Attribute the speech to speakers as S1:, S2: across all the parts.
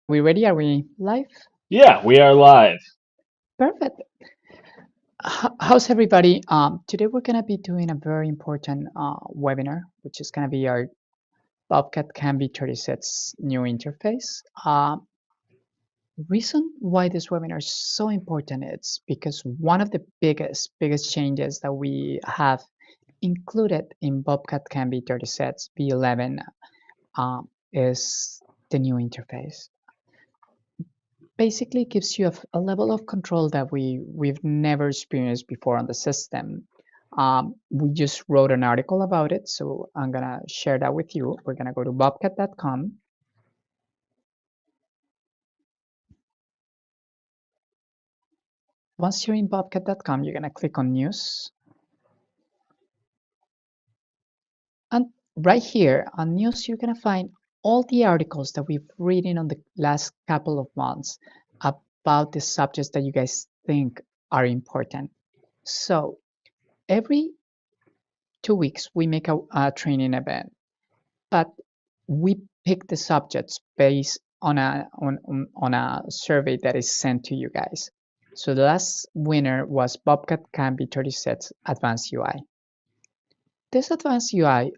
S1: We ready? Are we live?
S2: Yeah, we are live.
S1: Perfect. How's everybody? Today we're gonna be doing a very important webinar, which is gonna be our Bobcat Canby 36 new interface. Reason why this webinar is so important is because one of the biggest changes that we have included in Bobcat Canby 36 V11 is the new interface. Basically gives you a level of control that we've never experienced before on the system. We just wrote an article about it, so I'm gonna share that with you. We're gonna go to bobcat.com. Once you're in bobcat.com, you're gonna click on news, and right here on news, you're gonna find all the articles that we've written on the last couple of months about the subjects that you guys think are important. So every 2 weeks we make a training event, but we pick the subjects based on a survey that is sent to you guys. So the last winner was Bobcat Canby 36 Advanced UI. This Advanced UI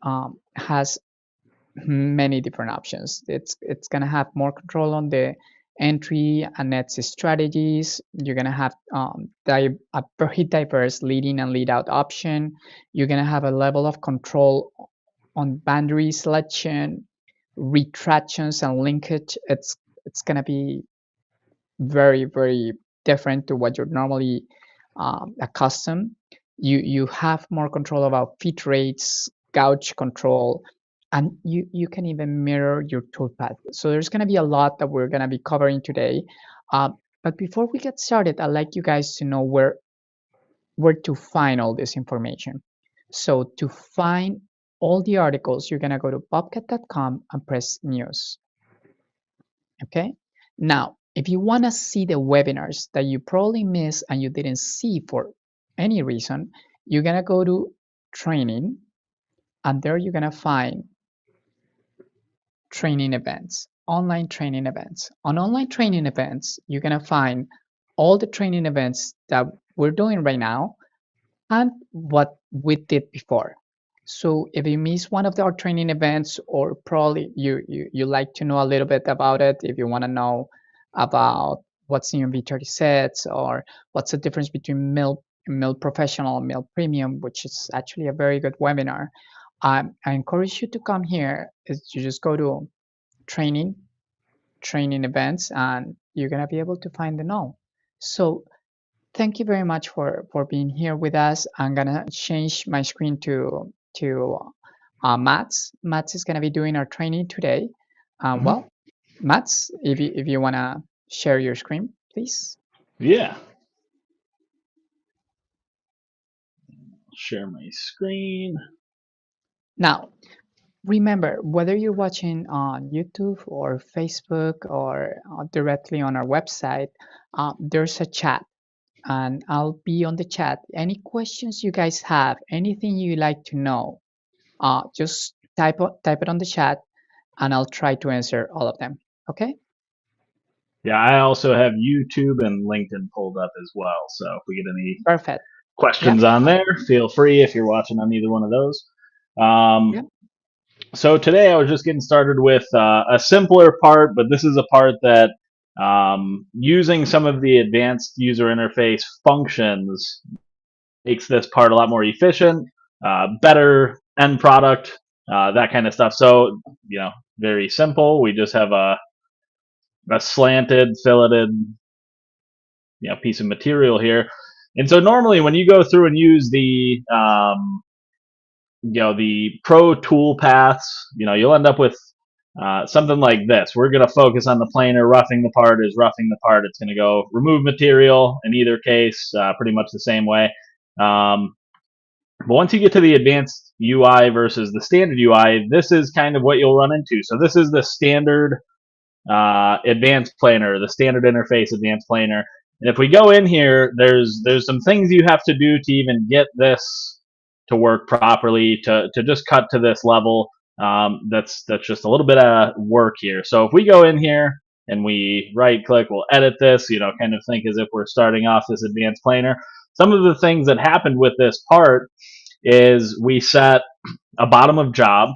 S1: has many different options. It's gonna have more control on the entry and exit strategies. You're gonna have a very diverse lead-in and lead-out option. You're gonna have a level of control on boundary selection, retractions, and linkage. It's gonna be very different to what you're normally accustomed. You have more control about feed rates, gauge control, and you can even mirror your toolpath. So there's gonna be a lot that we're gonna be covering today. But before we get started, I'd like you guys to know where to find all this information. So to find all the articles, you're gonna go to bobcat.com and press news. Okay. Now, if you want to see the webinars that you probably missed and you didn't see for any reason, you're gonna go to training, and there you're gonna find training events, online training events. On online training events, you're gonna find all the training events that we're doing right now and what we did before. So if you miss one of our training events, or probably you like to know a little bit about it, if you want to know about what's new in V36 or what's the difference between Mill Professional and Mill Premium, which is actually a very good webinar, I encourage you to come here. Is you just go to training, training events, and you're gonna be able to find them all. So thank you very much for being here with us. I'm gonna change my screen to Mats. Mats is gonna be doing our training today.
S2: Mhm.
S1: Well, Mats, if you wanna share your screen, please.
S2: Yeah, share my screen.
S1: Now, remember, whether you're watching on YouTube or Facebook or directly on our website, there's a chat, and I'll be on the chat. Any questions you guys have, anything you like to know, just type it on the chat, and I'll try to answer all of them. Okay?
S2: Yeah, I also have YouTube and LinkedIn pulled up as well. So if we get any
S1: Perfect.
S2: questions
S1: Yep.
S2: on there, feel free if you're watching on either one of those. Um,
S1: Yep.
S2: so today I was just getting started with a simpler part, but this is a part that using some of the advanced user interface functions makes this part a lot more efficient, better end product, that kind of stuff. So, very simple. We just have a slanted, filleted, piece of material here. And so normally when you go through and use the pro tool paths, you'll end up with something like this. We're going to focus on the planer. Roughing the part is roughing the part. It's going to go remove material in either case, pretty much the same way. But once you get to the advanced UI versus the standard UI, this is kind of what you'll run into. So this is the standard advanced planer, the standard interface advanced planer. And if we go in here, there's some things you have to do to even get this to work properly, to just cut to this level. That's just a little bit of work here. So if we go in here, and we right click, we'll edit this, kind of think as if we're starting off this advanced planer. Some of the things that happened with this part is we set a bottom of job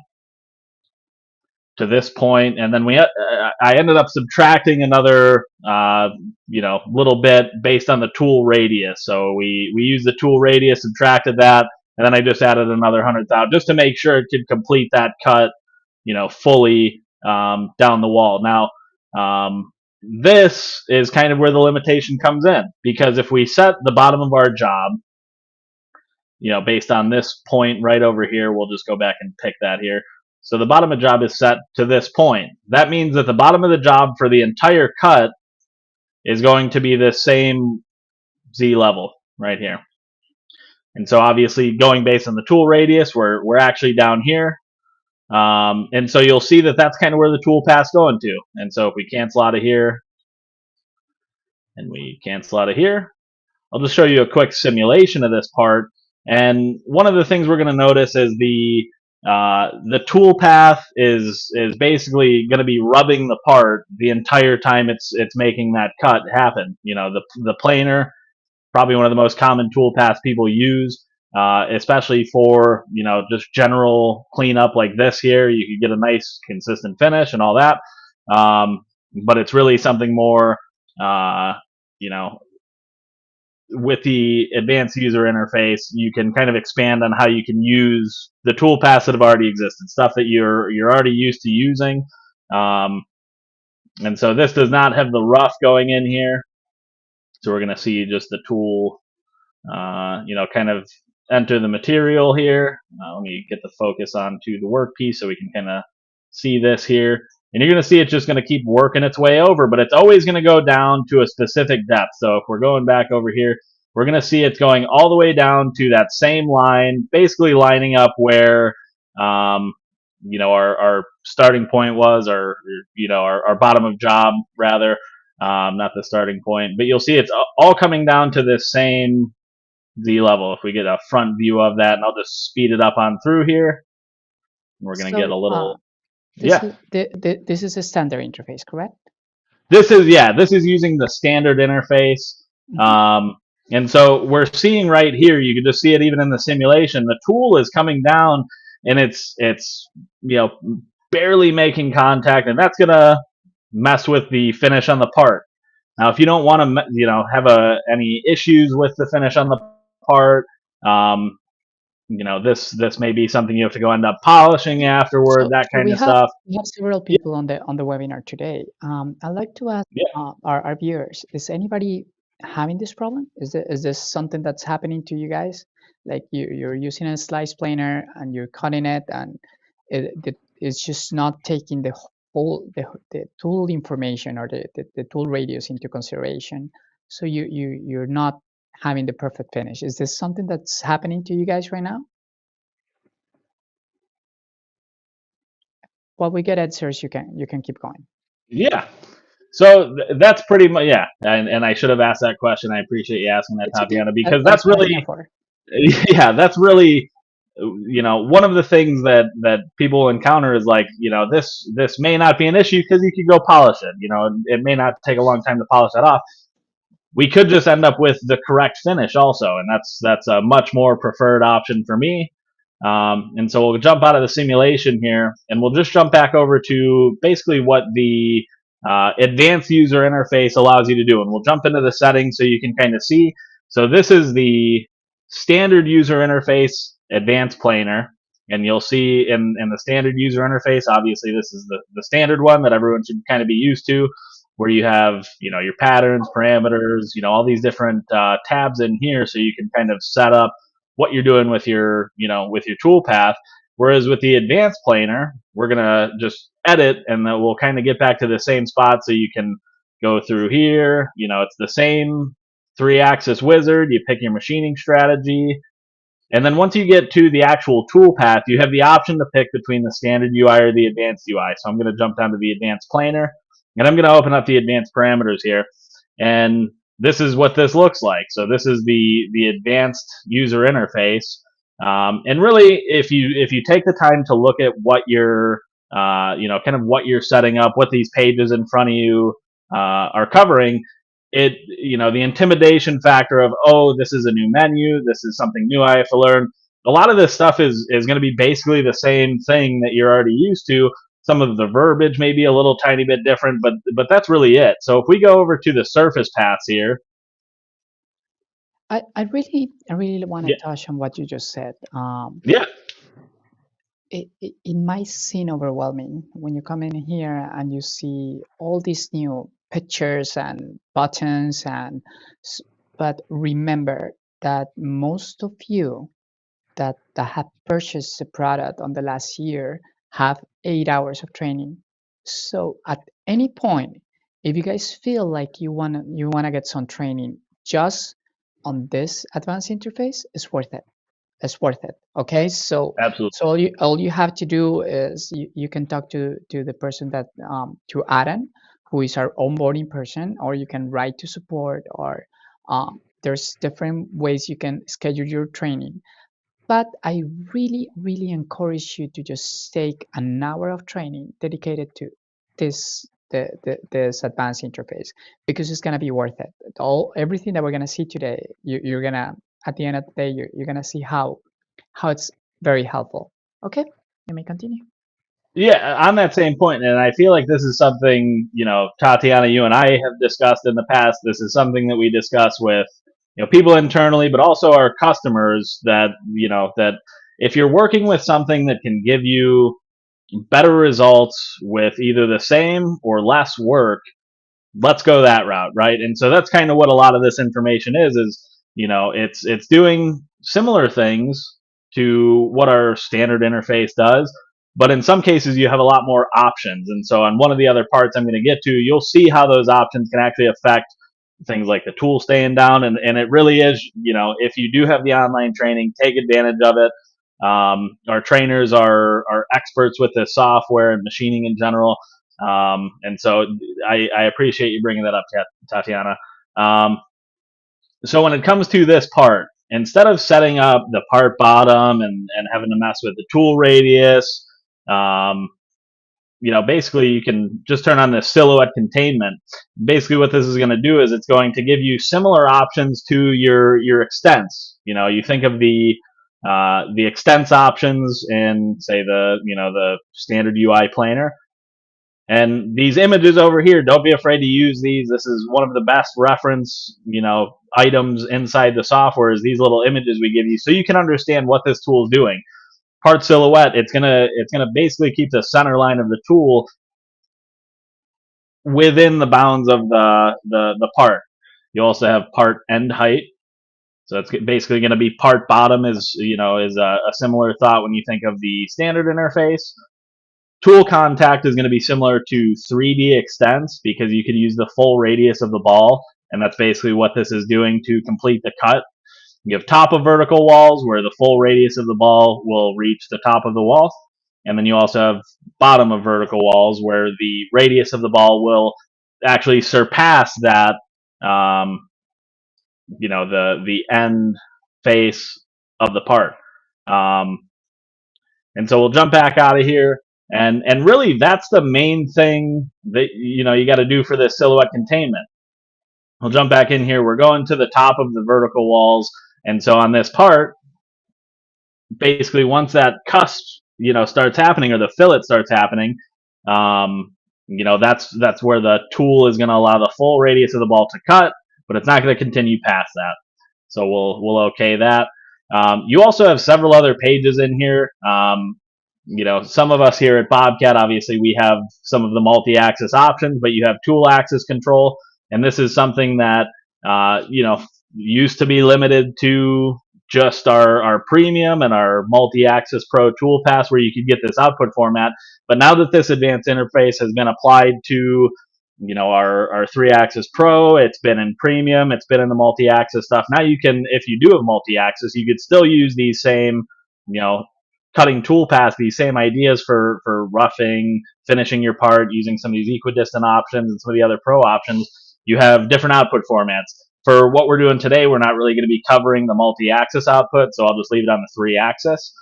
S2: to this point, and then I ended up subtracting another little bit based on the tool radius. So we used the tool radius, subtracted that, and then I just added another 100,000 just to make sure it could complete that cut, fully down the wall. Now, this is kind of where the limitation comes in, because if we set the bottom of our job, based on this point right over here, we'll just go back and pick that here. So the bottom of job is set to this point. That means that the bottom of the job for the entire cut is going to be the same Z level right here. And so obviously going based on the tool radius, we're actually down here. And so you'll see that that's kind of where the tool path's going to. And so if we cancel out of here and we cancel out of here, I'll just show you a quick simulation of this part. And one of the things we're going to notice is the tool path is basically going to be rubbing the part the entire time it's making that cut happen. The planer, probably one of the most common tool paths people use, especially for just general cleanup like this here. You can get a nice consistent finish and all that, but it's really something more, with the advanced user interface, you can kind of expand on how you can use the tool paths that have already existed, stuff that you're already used to using. And so this does not have the rough going in here. So we're going to see just the tool, kind of enter the material here. Let me get the focus onto the workpiece so we can kind of see this here. And you're going to see it's just going to keep working its way over, but it's always going to go down to a specific depth. So if we're going back over here, we're going to see it's going all the way down to that same line, basically lining up where, our starting point was, or, our bottom of job, rather, not the starting point. But you'll see it's all coming down to this same Z level. If we get a front view of that, and I'll just speed it up on through here, we're going to get a little...
S1: This is a standard interface, correct?
S2: This is using the standard interface. And so we're seeing right here, you can just see it even in the simulation, the tool is coming down and it's barely making contact, and that's going to mess with the finish on the part. Now, if you don't want to, have any issues with the finish on the part, this may be something you have to go end up polishing afterward, that kind of stuff.
S1: We have several people on the webinar today. I'd like to ask our viewers: is anybody having this problem? Is this something that's happening to you guys? Like you're using a slice planer and you're cutting it, and it's just not taking the whole the tool information or the tool radius into consideration. So you're not having the perfect finish. Is this something that's happening to you guys right now? While we get answers, you can keep going.
S2: Yeah. So that's pretty much, and I should have asked that question. I appreciate you asking that, Tatiana, because that's really, that's really, one of the things that people encounter is like, this may not be an issue because you could go polish it. It may not take a long time to polish that off. We could just end up with the correct finish also, and that's a much more preferred option for me. And so we'll jump out of the simulation here, and we'll just jump back over to basically what the advanced user interface allows you to do. And we'll jump into the settings so you can kind of see. So this is the standard user interface advanced planer. And you'll see in the standard user interface, obviously this is the standard one that everyone should kind of be used to, where you have, your patterns, parameters, all these different tabs in here, so you can kind of set up what you're doing with your, with your tool path. Whereas with the advanced planer, we're gonna just edit, and then we'll kind of get back to the same spot, so you can go through here. It's the same 3-axis wizard. You pick your machining strategy, and then once you get to the actual tool path, you have the option to pick between the standard UI or the advanced UI. So I'm going to jump down to the advanced planer, and I'm going to open up the advanced parameters here, and this is what this looks like. So this is the advanced user interface, and really, if you take the time to look at what you're, kind of what you're setting up, what these pages in front of you are covering, it, the intimidation factor of, oh, this is a new menu, this is something new I have to learn. A lot of this stuff is going to be basically the same thing that you're already used to. Some of the verbiage may be a little tiny bit different, but that's really it. So if we go over to the surface paths here,
S1: I really want to
S2: yeah,
S1: touch on what you just said.
S2: yeah,
S1: It might seem overwhelming when you come in here and you see all these new pictures and buttons but remember that most of you that have purchased the product on the last year have 8 hours of training. So at any point, if you guys feel like you wanna get some training just on this advanced interface, it's worth it. It's worth it. Okay,
S2: absolutely.
S1: so all you have to do is you can talk to the person that to Adam, who is our onboarding person, or you can write to support, or there's different ways you can schedule your training. But I really, really encourage you to just take an hour of training dedicated to this advanced interface, because it's gonna be worth it. Everything that we're gonna see today, you're gonna, at the end of the day, you're gonna see how it's very helpful. Okay, let me continue.
S2: Yeah, on that same point, and I feel like this is something, Tatiana, you and I have discussed in the past. This is something that we discuss with, people internally, but also our customers. That if you're working with something that can give you better results with either the same or less work, let's go that route, right? And so that's kind of what a lot of this information is, it's doing similar things to what our standard interface does, but in some cases you have a lot more options. And so on one of the other parts I'm going to get to, you'll see how those options can actually affect things like the tool staying down. And it really is, if you do have the online training, take advantage of it. Our trainers are experts with this software and machining in general. And so I appreciate you bringing that up, Tatiana. Um, so when it comes to this part, instead of setting up the part bottom and having to mess with the tool radius, um, basically you can just turn on this silhouette containment. Basically, what this is going to do is it's going to give you similar options to your extents. You think of the extents options in, say, the standard UI planer. And these images over here, don't be afraid to use these. This is one of the best reference, items inside the software, is these little images we give you, so you can understand what this tool is doing. Part silhouette, it's gonna basically keep the center line of the tool within the bounds of the part. You also have part end height, so it's basically going to be part bottom is a similar thought when you think of the standard interface. Tool contact is going to be similar to 3D extents, because you could use the full radius of the ball, and that's basically what this is doing to complete the cut. You have top of vertical walls, where the full radius of the ball will reach the top of the wall. And then you also have bottom of vertical walls, where the radius of the ball will actually surpass that, the end face of the part. Um, and so we'll jump back out of here. And really, that's the main thing that you got to do for this silhouette containment. We'll jump back in here. We're going to the top of the vertical walls, and so on this part, basically once that cusp starts happening, or the fillet starts happening, that's where the tool is going to allow the full radius of the ball to cut, but it's not going to continue past that. So we'll okay that. You also have several other pages in here. Some of us here at Bobcat, obviously, we have some of the multi-axis options, but you have tool axis control, and this is something that used to be limited to just our premium and our multi-axis pro tool pass, where you could get this output format. But now that this advanced interface has been applied to our 3-axis pro, it's been in premium, it's been in the multi-axis stuff. Now you can, if you do have multi-axis, you could still use these same cutting tool paths, these same ideas for roughing, finishing your part, using some of these equidistant options and some of the other pro options. You have different output formats. For what we're doing today, we're not really going to be covering the multi-axis output, so I'll just leave it on the 3-axis.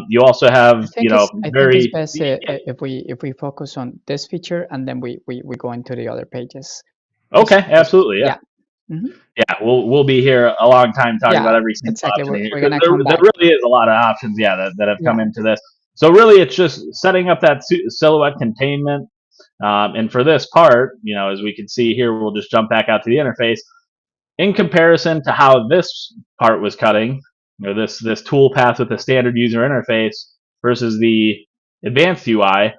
S2: You also have,
S1: I think it's
S2: very,
S1: best if we focus on this feature and then we go into the other pages.
S2: okay, absolutely, yeah.
S1: Yeah. Mm-hmm.
S2: Yeah, we'll be here a long time talking about
S1: Yeah,
S2: every single
S1: exactly.
S2: option here
S1: We're
S2: because
S1: gonna come
S2: there
S1: back.
S2: really is a lot of options, yeah, that have come
S1: Yeah.
S2: into this. So really, it's just setting up that silhouette containment. And for this part, as we can see here, we'll just jump back out to the interface. In comparison to how this part was cutting, this tool path with the standard user interface versus the advanced UI,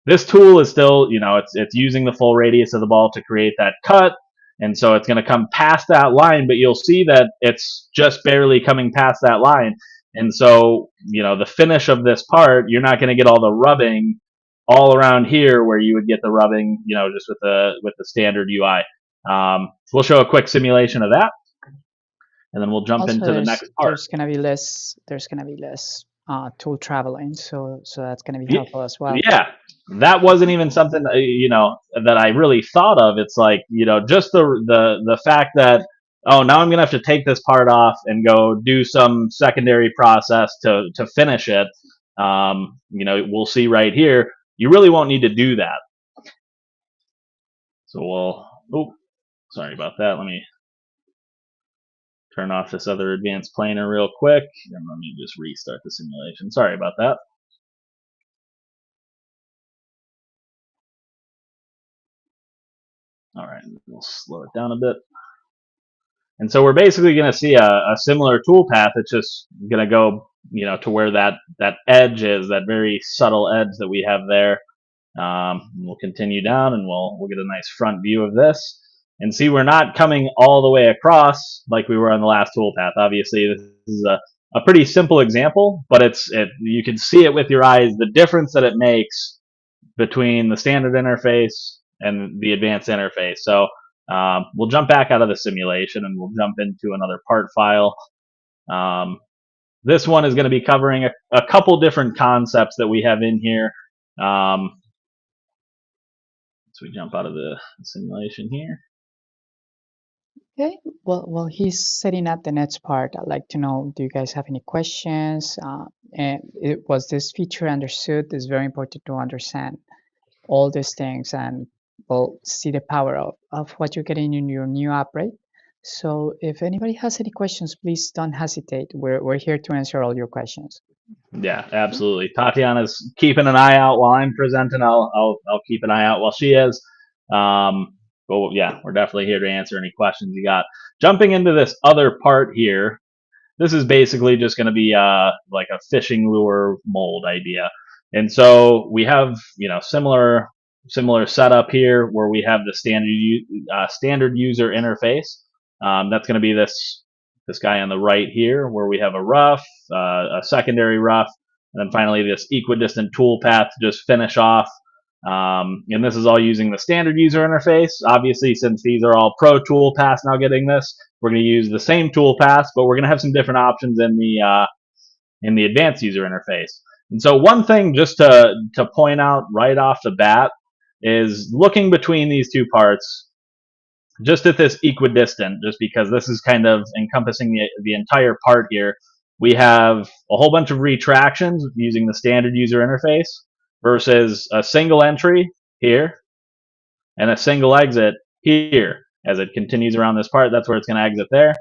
S2: this tool is still, it's using the full radius of the ball to create that cut. And so it's going to come past that line, but you'll see that it's just barely coming past that line. And so, the finish of this part, you're not going to get all the rubbing all around here where you would get the rubbing, just with the standard UI. We'll show a quick simulation of that, and then we'll jump
S1: Also,
S2: into the next part.
S1: there's gonna be less tool traveling, so that's gonna be
S2: Yeah,
S1: helpful as well.
S2: yeah, that wasn't even something that I really thought of. It's like, just the fact that, oh, now I'm gonna have to take this part off and go do some secondary process to finish it. We'll see right here. You really won't need to do that. So sorry about that. Let me turn off this other advanced planer real quick, and let me just restart the simulation. Sorry about that. All right, we'll slow it down a bit. And so we're basically going to see a similar tool path. It's just going to go, to where that edge is, that very subtle edge that we have there. We'll continue down, and we'll get a nice front view of this, and see we're not coming all the way across like we were on the last tool path. Obviously, this is a pretty simple example, but you can see it with your eyes, the difference that it makes between the standard interface and the advanced interface. So we'll jump back out of the simulation and we'll jump into another part file. This one is going to be covering a couple different concepts that we have in here. So we jump out of the simulation here.
S1: Okay. Well, he's setting up the next part. I'd like to know, do you guys have any questions? And was this feature understood? It's very important to understand all these things and see the power of what you're getting in your new app, right? So if anybody has any questions, please don't hesitate. We're here to answer all your questions.
S2: Yeah, absolutely. Tatiana's keeping an eye out while I'm presenting. I'll keep an eye out while she is. But yeah, we're definitely here to answer any questions you got. Jumping into this other part here, this is basically just going to be like a fishing lure mold idea. And so we have, similar setup here where we have the standard user interface. That's going to be this guy on the right here, where we have a rough, a secondary rough, and then finally this equidistant tool path to just finish off. And this is all using the standard user interface. Obviously, since these are all pro tool paths now getting this, we're going to use the same tool paths, but we're going to have some different options in the advanced user interface. And so one thing just to point out right off the bat is looking between these two parts, just at this equidistant, just because this is kind of encompassing the entire part here. We have a whole bunch of retractions using the standard user interface versus a single entry here and a single exit here. As it continues around this part, that's where it's going to exit there.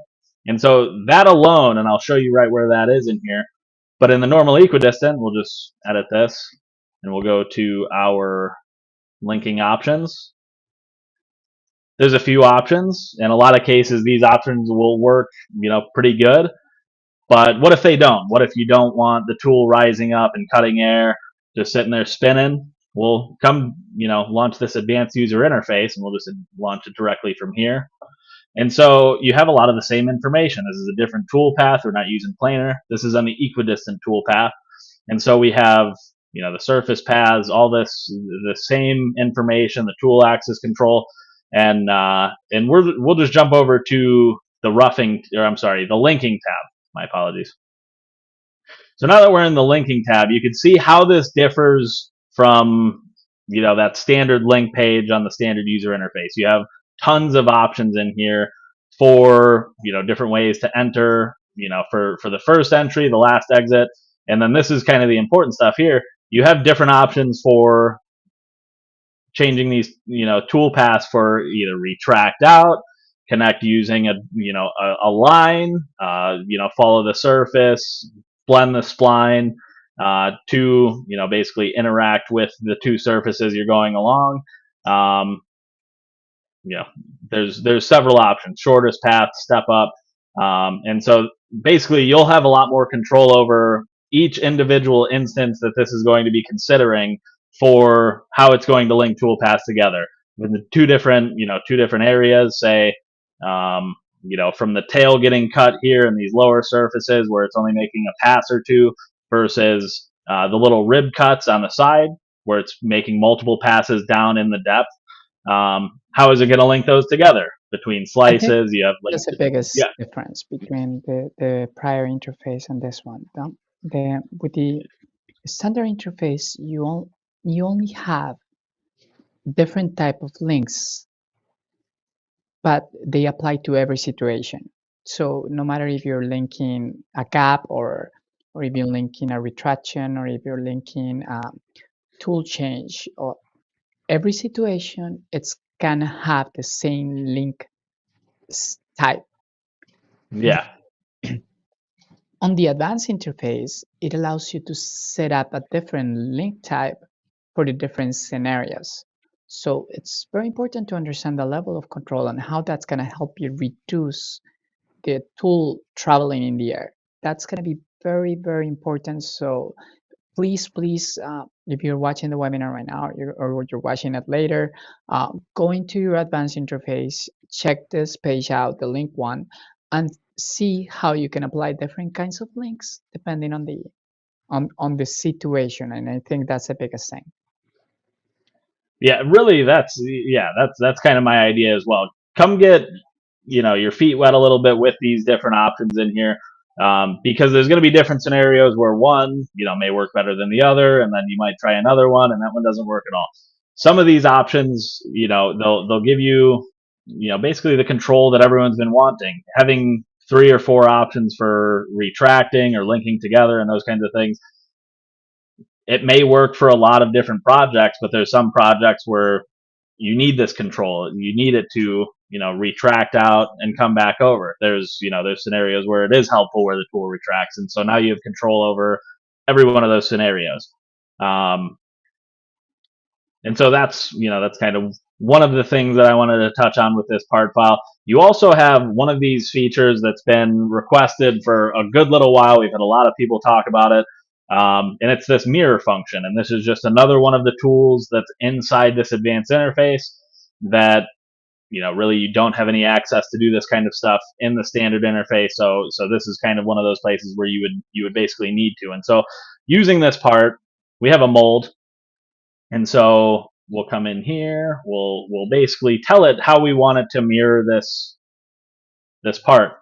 S2: And so that alone, and I'll show you right where that is in here, but in the normal equidistant, we'll just edit this, and we'll go to our linking options. There's a few options. In a lot of cases, these options will work, pretty good. But what if they don't? What if you don't want the tool rising up and cutting air, just sitting there spinning? We'll come, launch this advanced user interface, and we'll just launch it directly from here. And so you have a lot of the same information. This is a different tool path. We're not using planar. This is on the equidistant tool path. And so we have, the surface paths, all the same information, the tool axis control, and we'll just jump over to the the linking tab. My apologies. So now that we're in the linking tab, you can see how this differs from, that standard link page on the standard user interface. You have tons of options in here for, different ways to enter, for the first entry, the last exit, And then this is kind of the important stuff here. You have different options for changing these, tool paths for either retract out, connect using a line, follow the surface, blend the spline, to, basically interact with the two surfaces you're going along. Um, you know, there's several options, shortest path, step up. And so basically you'll have a lot more control over each individual instance that this is going to be considering for how it's going to link toolpaths together with the two different areas, say, from the tail getting cut here in these lower surfaces where it's only making a pass or two versus the little rib cuts on the side where it's making multiple passes down in the depth. How is it going to link those together between
S1: I think
S2: slices? You have
S1: that's the biggest difference between the prior interface and this one. With the standard interface, you only have different type of links, but they apply to every situation. So no matter if you're linking a gap or if you're linking a retraction or if you're linking a tool change, or every situation, it's gonna have the same link type.
S2: Yeah.
S1: On the advanced interface, it allows you to set up a different link type for the different scenarios. So it's very important to understand the level of control and how that's going to help you reduce the tool traveling in the air. That's going to be very, very important. So please, if you're watching the webinar right now or you're watching it later, go into your advanced interface, check this page out, the link one, and see how you can apply different kinds of links depending on the situation. And I think that's the biggest thing.
S2: Yeah, really, that's kind of my idea as well. Come get your feet wet a little bit with these different options in here, because there's going to be different scenarios where one may work better than the other, and then you might try another one and that one doesn't work at all. Some of these options, they'll give you basically the control that everyone's been wanting. Having 3 or 4 options for retracting or linking together and those kinds of things, it may work for a lot of different projects, but there's some projects where you need this control. You need it to, retract out and come back over. There's scenarios where it is helpful where the tool retracts. And so now you have control over every one of those scenarios. And so that's kind of one of the things that I wanted to touch on with this part file. You also have one of these features that's been requested for a good little while. We've had a lot of people talk about it. And it's this mirror function. And this is just another one of the tools that's inside this advanced interface that, really you don't have any access to do this kind of stuff in the standard interface. So this is kind of one of those places where you would basically need to. And so using this part, we have a mold. And so we'll come in here, we'll basically tell it how we want it to mirror this part.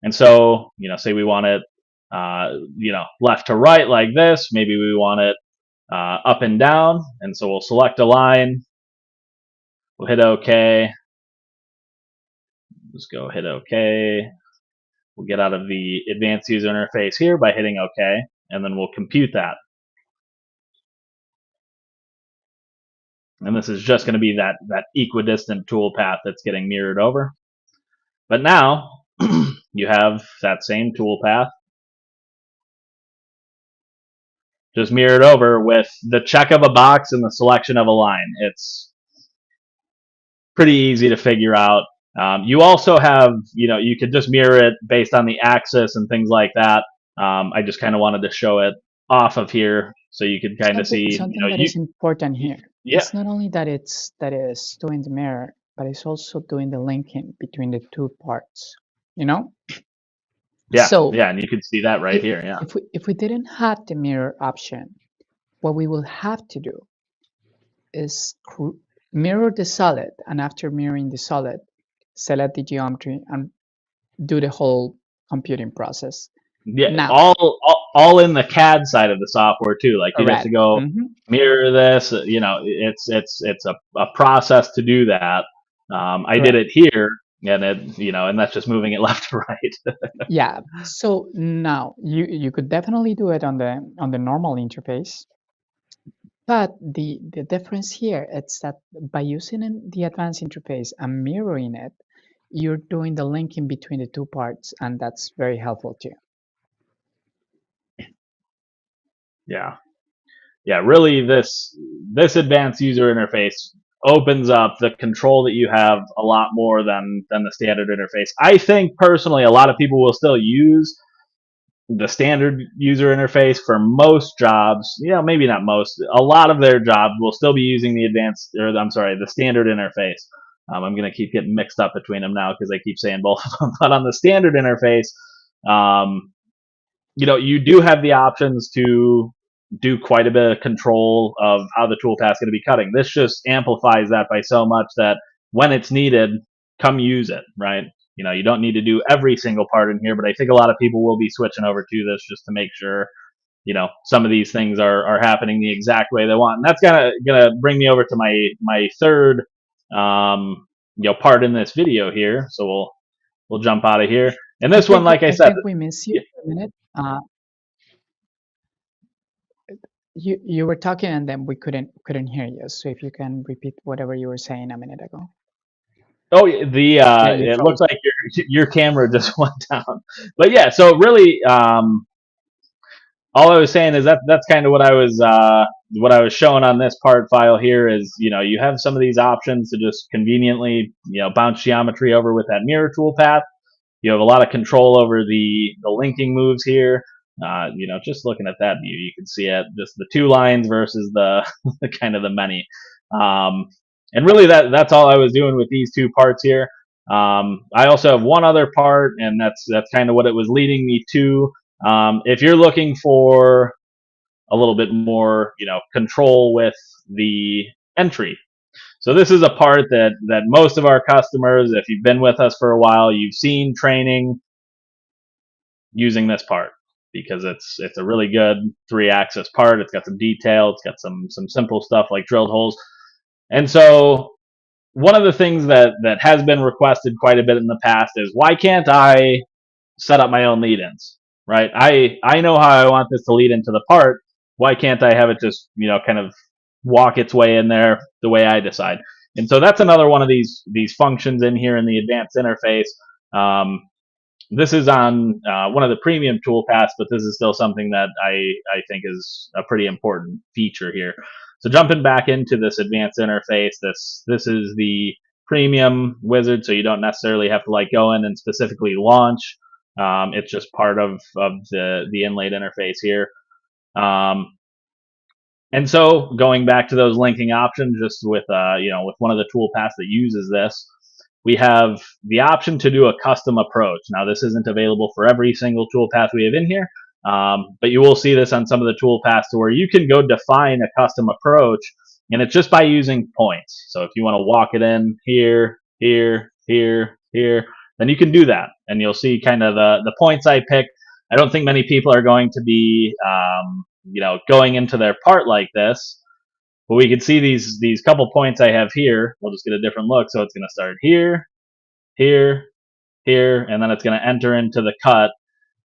S2: And so, say we want it, left to right like this. Maybe we want it up and down. And so we'll select a line. We'll hit OK. Just go hit OK. We'll get out of the advanced user interface here by hitting OK, and then we'll compute that. And this is just going to be that equidistant toolpath that's getting mirrored over. But now you have that same toolpath just mirrored over with the check of a box and the selection of a line. It's pretty easy to figure out. You also have, you could just mirror it based on the axis and things like that. I just kind of wanted to show it off of here so you could kind of see.
S1: Something that is important here.
S2: Yeah.
S1: It's not only that it is doing the mirror, but it's also doing the linking between the two parts.
S2: Yeah.
S1: So
S2: yeah, and you can see that right here. Yeah.
S1: If we didn't have the mirror option, what we will have to do is mirror the solid, and after mirroring the solid, select the geometry and do the whole computing process.
S2: Yeah, now, all in the CAD side of the software too. Like you have to go mirror this. It's a process to do that. I did it here. and and that's just moving it left to right.
S1: Yeah. So now you could definitely do it on the normal interface, but the difference here is that by using the advanced interface and mirroring it, you're doing the linking between the two parts, and that's very helpful too.
S2: Yeah. Yeah, really this advanced user interface opens up the control that you have a lot more than the standard interface. I think personally a lot of people will still use the standard user interface for most jobs. Maybe not most. A lot of their jobs will still be using the advanced, or I'm sorry, the standard interface. I'm going to keep getting mixed up between them now because I keep saying both of them. But on the standard interface, um, you do have the options to do quite a bit of control of how the toolpath is going to be cutting. This just amplifies that by so much that when it's needed, come use it, right? You don't need to do every single part in here, but I think a lot of people will be switching over to this just to make sure, some of these things are happening the exact way they want. And that's gonna bring me over to my third, part in this video here. So we'll jump out of here. And
S1: I
S2: this one,
S1: think
S2: like I
S1: I
S2: said,
S1: think we missed you for a minute. You were talking and then we couldn't hear you. So if you can repeat whatever you were saying a minute ago.
S2: oh, the
S1: Yeah, you
S2: it
S1: froze.
S2: looks like your camera just went down. But yeah, so really, all I was saying is that's kind of what I was showing on this part file here is you have some of these options to just conveniently bounce geometry over with that mirror toolpath. You have a lot of control over the linking moves here. Just looking at that view, you can see it just the two lines versus the kind of the many. Um, and really, that's all I was doing with these two parts here. I also have one other part, and that's kind of what it was leading me to. If you're looking for a little bit more, control with the entry. So this is a part that most of our customers, if you've been with us for a while, you've seen training using this part because it's a really good 3-axis part. It's got some detail. It's got some simple stuff like drilled holes. And so one of the things that has been requested quite a bit in the past is why can't I set up my own lead-ins, right? I know how I want this to lead into the part. Why can't I have it just kind of walk its way in there the way I decide? And so that's another one of these functions in here in the advanced interface. This is on one of the premium toolpaths, but this is still something that I think is a pretty important feature here. So jumping back into this advanced interface, this is the premium wizard, so you don't necessarily have to go in and specifically launch. It's just part of the inlaid interface here. And so going back to those linking options, just with with one of the toolpaths that uses this, we have the option to do a custom approach. Now this isn't available for every single toolpath we have in here, but you will see this on some of the toolpaths to where you can go define a custom approach, and it's just by using points. So if you want to walk it in here, here, here, here, then you can do that, and you'll see kind of the points I pick. I don't think many people are going to be going into their part like this. But we can see these couple points I have here. We'll just get a different look. So it's going to start here, here, here, and then it's going to enter into the cut.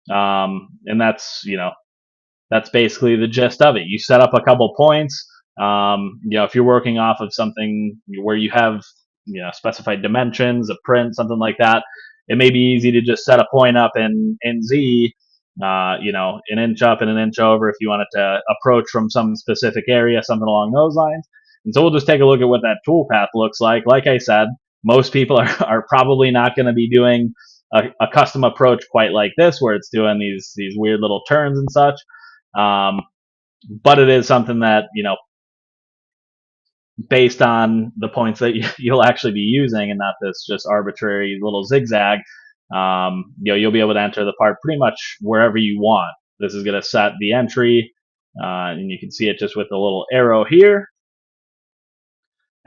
S2: And that's basically the gist of it. You set up a couple points. If you're working off of something where you have specified dimensions, a print, something like that, it may be easy to just set a point up in Z, an inch up and an inch over if you wanted to approach from some specific area, something along those lines. And so we'll just take a look at what that toolpath looks like. Like I said, most people are probably not going to be doing a custom approach quite like this, where it's doing these weird little turns and such. But it is something that based on the points that you'll actually be using, and not this just arbitrary little zigzag, you'll be able to enter the part pretty much wherever you want. This is going to set the entry, and you can see it just with the little arrow here.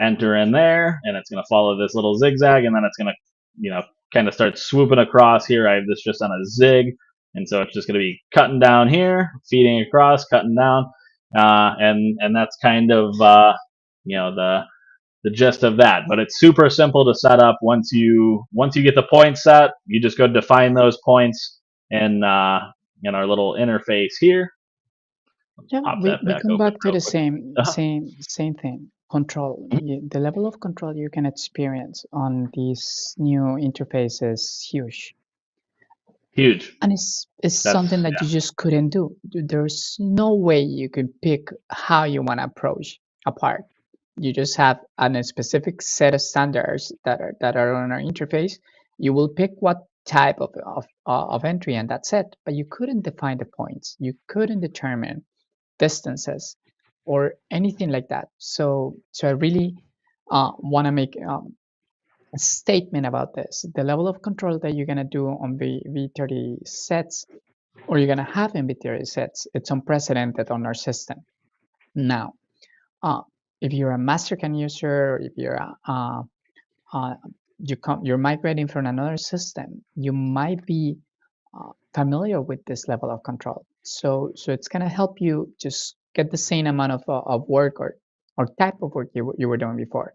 S2: Enter in there, and it's going to follow this little zigzag, and then it's going to, kind of start swooping across here. I have this just on a zig, and so it's just going to be cutting down here, feeding across, cutting down, and that's kind of, the the gist of that. But it's super simple to set up. Once you get the points set, you just go define those points in our little interface here.
S1: Yeah,
S2: Pop that
S1: we
S2: back
S1: come
S2: open
S1: back to
S2: real
S1: the
S2: quick.
S1: same thing. Control. The level of control you can experience on these new interfaces is huge.
S2: Huge.
S1: And it's
S2: That's
S1: something that you just couldn't do. There's no way you can pick how you want to approach a part. You just have a specific set of standards that are on our interface. You will pick what type of entry, and that's it. But you couldn't define the points. You couldn't determine distances or anything like that. So I really want to make a statement about this. The level of control that you're gonna do on V30 sets, or you're gonna have in V30 sets, it's unprecedented on our system. Now, uh, if you're a Mastercam user, or if you're uh, you're migrating from another system, you might be familiar with this level of control. So it's gonna help you just get the same amount of work or type of work you were doing before.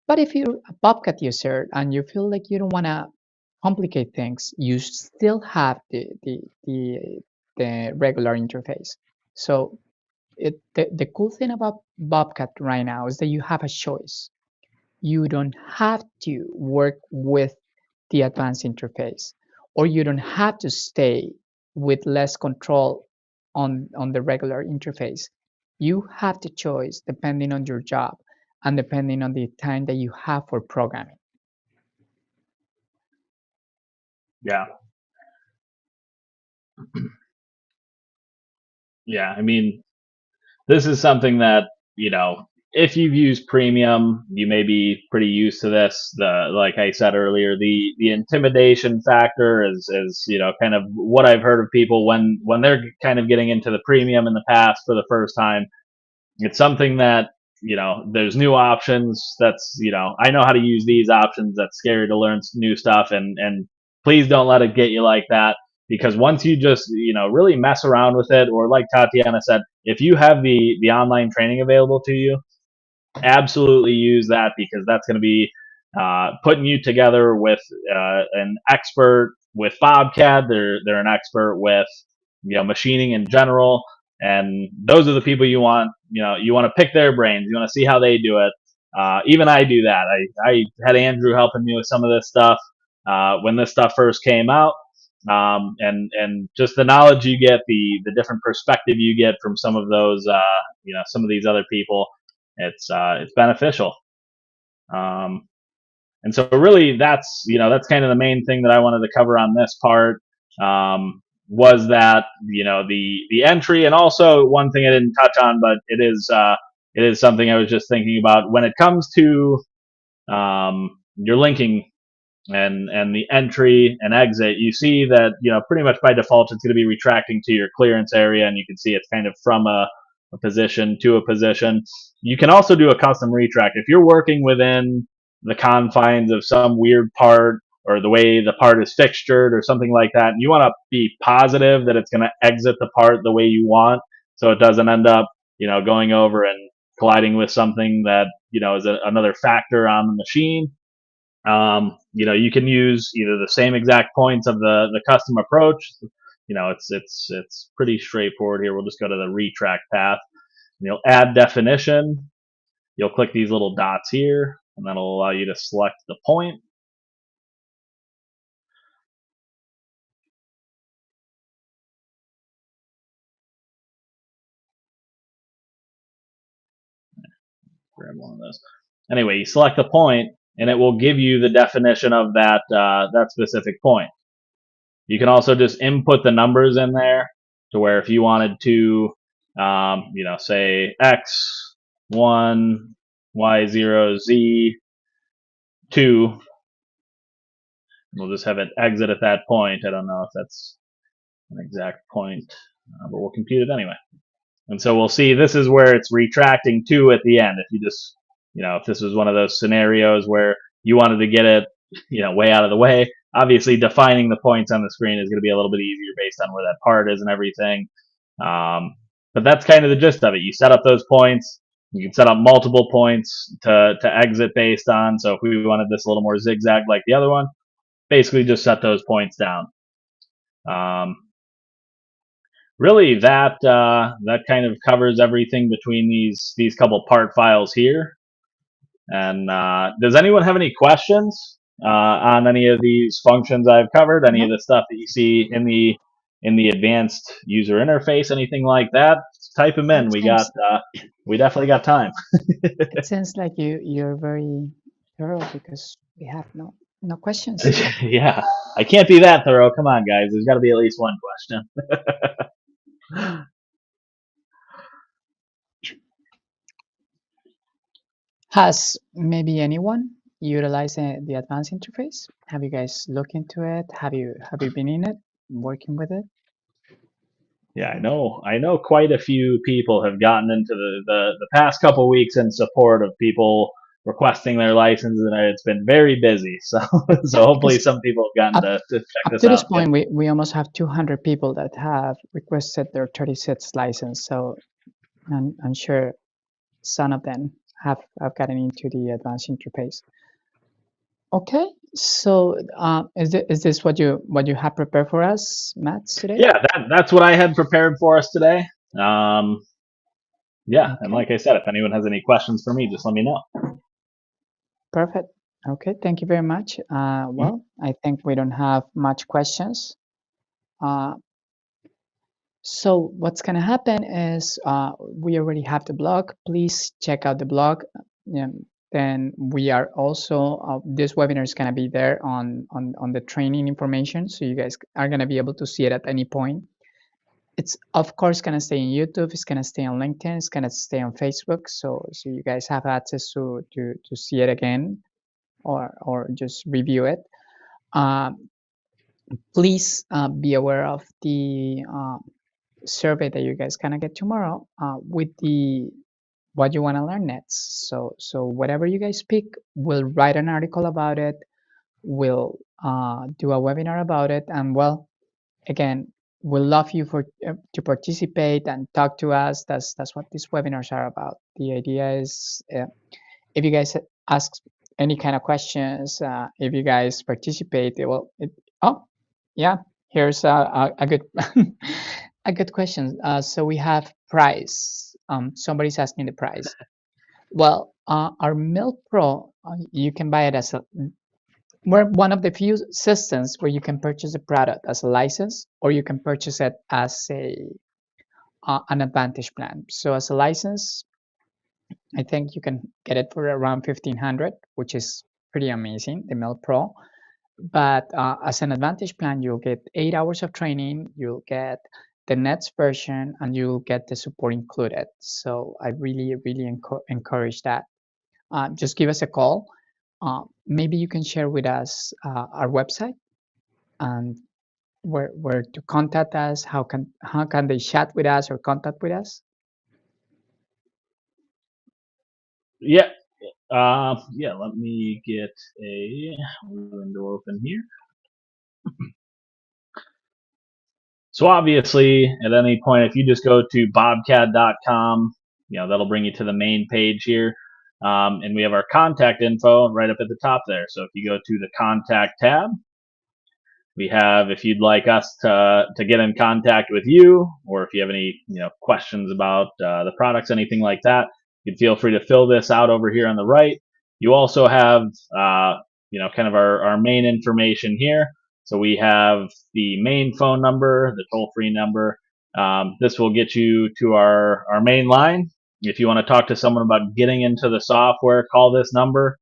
S1: But if you're a Bobcat user and you feel like you don't want to complicate things, you still have the regular interface. So the cool thing about Bobcat right now is that you have a choice. You don't have to work with the advanced interface, or you don't have to stay with less control on the regular interface. You have the choice depending on your job and depending on the time that you have for programming.
S2: yeah. Yeah. I mean, this is something that, if you've used premium, you may be pretty used to this. Like I said earlier, the intimidation factor is kind of what I've heard of people when they're kind of getting into the premium in the past for the first time. It's something that, there's new options. That's, I know how to use these options. That's scary to learn new stuff. And please don't let it get you like that, because once you just, really mess around with it, or like Tatiana said, if you have the online training available to you, absolutely use that, because that's going to be putting you together with an expert with Bobcat. They're an expert with machining in general, and those are the people you want. You want to pick their brains. You want to see how they do it. Even I do that. I had Andrew helping me with some of this stuff when this stuff first came out. And just the knowledge you get, the different perspective you get from some of those, some of these other people, it's beneficial. Um, and so really that's kind of the main thing that I wanted to cover on this part. Was that the entry, and also one thing I didn't touch on, but it is something I was just thinking about when it comes to your linking and the entry and exit. You see that pretty much by default it's going to be retracting to your clearance area, and you can see it's kind of from a position to a position. You can also do a custom retract if you're working within the confines of some weird part, or the way the part is fixtured or something like that, and you want to be positive that it's going to exit the part the way you want, so it doesn't end up going over and colliding with something that is another factor on the machine. You can use either the same exact points of the custom approach. It's pretty straightforward here. We'll just go to the retract path. And you'll add definition. You'll click these little dots here, and that'll allow you to select the point. Grab one of those. Anyway, you select the point, and it will give you the definition of that specific point. You can also just input the numbers in there, to where if you wanted to, say X1, Y0, Z2, we'll just have it exit at that point. I don't know if that's an exact point, but we'll compute it anyway. And so we'll see this is where it's retracting to at the end. If you just, if this was one of those scenarios where you wanted to get it, way out of the way, obviously defining the points on the screen is going to be a little bit easier based on where that part is and everything. But that's kind of the gist of it. You set up those points, You can set up multiple points to exit based on. So if we wanted this a little more zigzag like the other one, basically just set those points down. Um, really, that kind of covers everything between these couple part files here. And does anyone have any questions on any of these functions I've covered? Any of
S1: No,
S2: the stuff that you see in the advanced user interface? Anything like that? Type them in.
S1: it seems
S2: We definitely got time.
S1: it seems like you're very thorough because we have no questions.
S2: Yeah, I can't be that thorough. Come on, guys. There's got to be at least one question.
S1: Has maybe anyone utilized the advanced interface? Have you guys looked into it? Have you been in it, working with it?
S2: Yeah, I know quite a few people have gotten into the past couple weeks in support of people requesting their licenses, and it's been very busy. So
S1: Yeah,
S2: so hopefully
S1: because
S2: some people have gotten
S1: up
S2: to check
S1: up
S2: this
S1: to this
S2: out. Yeah.
S1: point, we almost have 200 people that have requested their 36 license. So I'm sure some of them have gotten into the advanced interface. Okay, so is this what you have prepared for us, Matt, today?
S2: Yeah, that's what I had prepared for us today. Um, yeah, and
S1: Okay,
S2: like I said, if anyone has any questions for me, just let me know.
S1: perfect. Okay, thank you very much.
S2: Mhm.
S1: Well, I think we don't have much questions. Uh, so what's gonna happen is we already have the blog. Please check out the blog. Then we are also this webinar is gonna be there on the training information, so you guys are gonna be able to see it at any point. It's of course gonna stay in YouTube. It's gonna stay on LinkedIn. It's gonna stay on Facebook. So you guys have access to see it again or just review it. Um, please be aware of the survey that you guys gonna get tomorrow with the what you want to learn next. So whatever you guys pick, we'll write an article about it. We'll do a webinar about it, and well, again, we'll love you for to participate and talk to us. That's what these webinars are about. The idea is if you guys ask any kind of questions, if you guys participate, oh yeah, here's a good a good question. So we have price. Somebody's asking the price. Well, our Milk Pro, you can buy it as a. We're one of the few systems where you can purchase a product as a license, or you can purchase it as a an Advantage plan. So as a license, I think you can get it for around 1,500, which is pretty amazing. The Milk Pro. But as an Advantage plan, you'll get 8 hours of training, you'll get the next version, and you'll get the support included. So I really encourage that. Just give us a call. Maybe you can share with us our website and where to contact us. How can they chat with us or contact with us?
S2: Yeah, yeah. Let me get a window open here. So obviously, at any point, if you just go to bobcat.com, that'll bring you to the main page here. And we have our contact info right up at the top there. So if you go to the contact tab, we have if you'd like us to get in contact with you, or if you have any questions about the products, anything like that, you can feel free to fill this out over here on the right. You also have kind of our main information here. So we have the main phone number, the toll-free number. This will get you to our main line. If you want to talk to someone about getting into the software, call this number.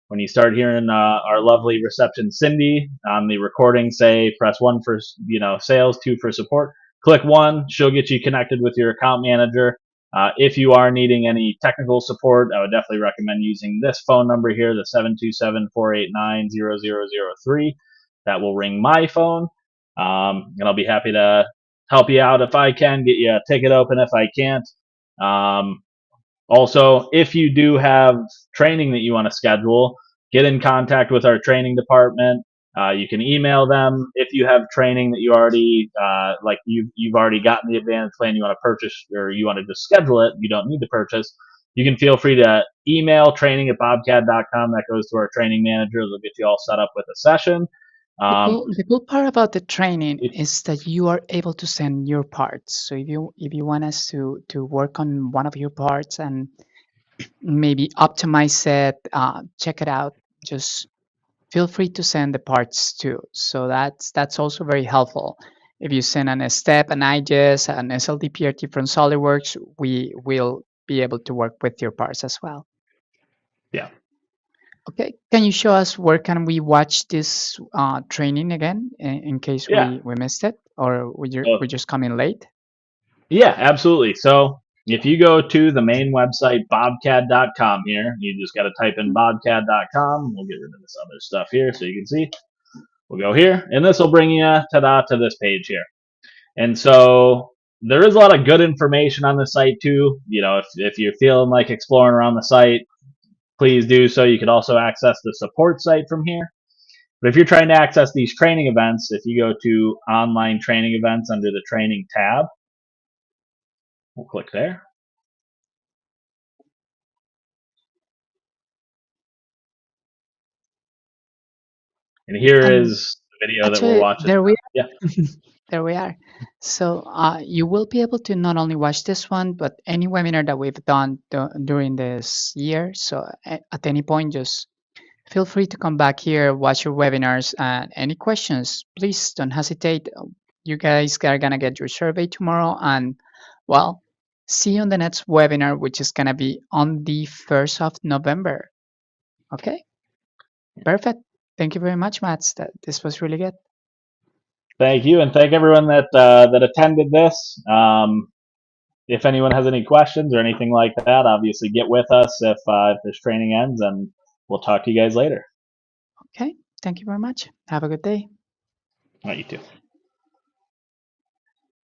S2: When you start hearing our lovely reception Cindy on the recording say press 1 for sales, 2 for support, click 1. She'll get you connected with your account manager. If you are needing any technical support, I would definitely recommend using this phone number here, the 727-489-0003. That will ring my phone, and I'll be happy to help you out if I can, get you a ticket open if I can't. Also, if you do have training that you want to schedule, get in contact with our training department. You can email them if you have training that you already you've already gotten the advanced plan you want to purchase, or you want to just schedule it. You don't need to purchase. you can feel free to email training@bobcat.com. That goes to our training manager. They'll get you all set up with a session.
S1: The cool part about the training
S2: It,
S1: is that you are able to send your parts. So if you want us to work on one of your parts and maybe optimize it, check it out, just feel free to send the parts too. So that's also very helpful. If you send an step, an IGES, an SLDPRT from SolidWorks, we will be able to work with your parts as well.
S2: yeah.
S1: Okay, can you show us where can we watch this training again in case
S2: Yeah.
S1: we missed it or
S2: So,
S1: we just come in late?
S2: yeah, absolutely. So if you go to the main website, bobcat.com here, you just got to type in bobcat.com. We'll get rid of this other stuff here so you can see. We'll go here, and this will bring you to this page here. And so there is a lot of good information on the site too. You know, if you're feeling like exploring around the site, please do so. You could also access the support site from here. But if you're trying to access these training events, if you go to online training events under the training tab, we'll click there. And here
S1: And
S2: is the video that we're
S1: actually,
S2: watching.
S1: there we
S2: Yeah.
S1: are. There we are. So you will be able to not only watch this one, but any webinar that we've done during this year. So at any point, just feel free to come back here, watch your webinars, and any questions, please don't hesitate. You guys are gonna get your survey tomorrow, and well, see you on the next webinar, which is gonna be on the 1st of November. Okay, perfect. Thank you very much, Mats. This was really good.
S2: Thank you, and thank everyone that that attended this. If anyone has any questions or anything like that, obviously get with us if this training ends, and we'll talk to you guys later.
S1: Okay, thank you very much. Have a good day.
S2: All right, you too.